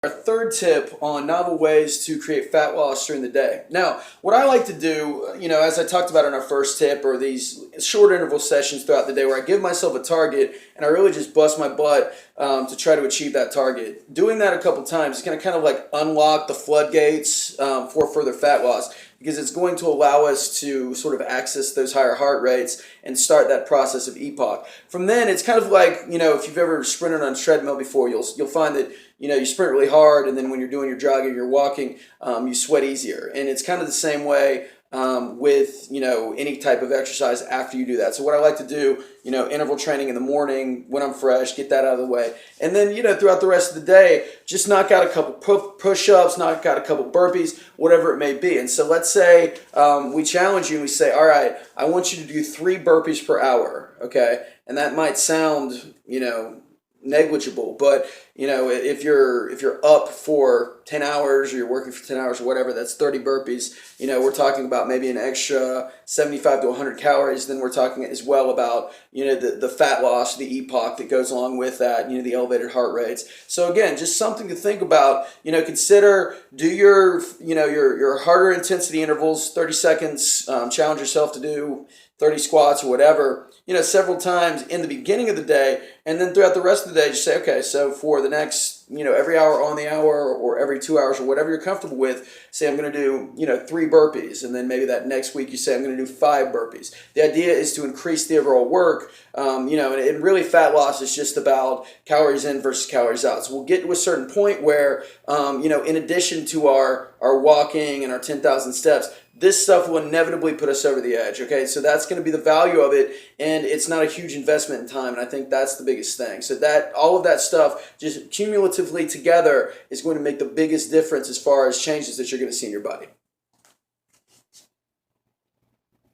Our third tip on novel ways to create fat loss during the day. Now, what I like to do, as I talked about in our first tip, are these short interval sessions throughout the day where I give myself a target and I really just bust my butt to try to achieve that target. Doing that a couple times is going to kind of like unlock the floodgates for further fat loss, because it's going to allow us to sort of access those higher heart rates and start that process of EPOC. From then, it's kind of like, if you've ever sprinted on a treadmill before, you'll find that, you sprint really hard, and then when you're doing your jogging, you're walking, you sweat easier. And it's kind of the same way with, any type of exercise after you do that. So what I like to do, interval training in the morning when I'm fresh, get that out of the way. And then, throughout the rest of the day, just knock out a couple push-ups, knock out a couple burpees, whatever it may be. And so let's say we challenge you and we say, all right, I want you to do 3 burpees per hour, okay? And that might sound, negligible, but if you're up for 10 hours or you're working for 10 hours or whatever, that's 30 burpees. We're talking about maybe an extra 75 to 100 calories. Then we're talking as well about the fat loss, the EPOC that goes along with that, the elevated heart rates. So again, just something to think about. Consider, do your harder intensity intervals, 30 seconds, challenge yourself to do 30 squats or whatever, several times in the beginning of the day, and then throughout the rest of the day, just say, okay, so for the next, every hour on the hour or every 2 hours or whatever you're comfortable with, say I'm going to do, 3 burpees, and then maybe that next week you say I'm going to do 5 burpees. The idea is to increase the overall work, and really fat loss is just about calories in versus calories out. So we'll get to a certain point where, in addition to our walking and our 10,000 steps, this stuff will inevitably put us over the edge, okay? So that's going to be the value of it, and it's not a huge investment in time, and I think that's the biggest thing. So that all of that stuff, just cumulatively together, is going to make the biggest difference as far as changes that you're going to see in your body.